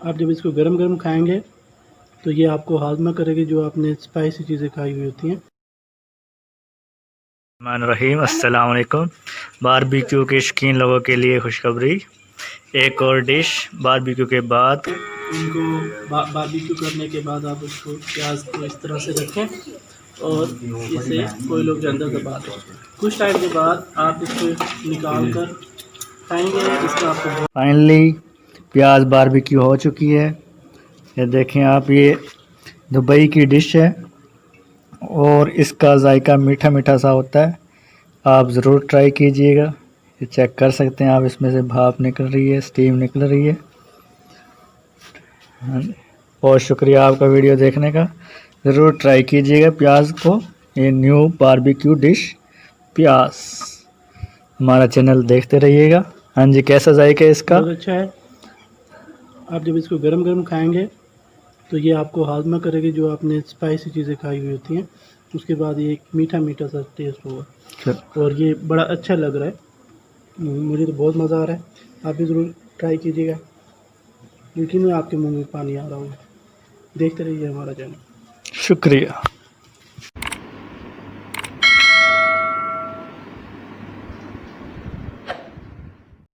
आप जब इसको गरम गरम खाएंगे तो ये आपको हाजमा करेगी जो आपने स्पाइसी चीज़ें खाई हुई होती हैं। रहीम अस्सलाम वालेकुम। बारबेक्यू के शौकीन लोगों के लिए खुशखबरी, एक और डिश बारबेक्यू के बाद। इनको बारबेक्यू करने के बाद आप उसको प्याज को इस तरह से रखें और इसे कोई लोग के अंदर दबा दें। कुछ टाइम के बाद आप इसको निकाल कर खाएंगे। इसका आपको फाइनली प्याज बारबेक्यू हो चुकी है। ये देखें आप, ये दुबई की डिश है और इसका जायका मीठा मीठा सा होता है। आप ज़रूर ट्राई कीजिएगा। ये चेक कर सकते हैं आप, इसमें से भाप निकल रही है, स्टीम निकल रही है। बहुत शुक्रिया आपका वीडियो देखने का। ज़रूर ट्राई कीजिएगा प्याज को, ये न्यू बारबेक्यू डिश प्याज। हमारा चैनल देखते रहिएगा। हाँ जी, कैसा जायका है इसका? बहुत अच्छा है। आप जब इसको गरम गरम खाएंगे तो ये आपको हाजमा करेगी जो आपने स्पाइसी चीज़ें खाई हुई होती हैं। उसके बाद ये एक मीठा मीठा सा टेस्ट होगा और ये बड़ा अच्छा लग रहा है। मुझे तो बहुत मज़ा आ रहा है। आप भी ज़रूर ट्राई कीजिएगा। यकीन है आपके मुंह में पानी आ रहा होगा। देखते रहिए हमारा चैनल। शुक्रिया।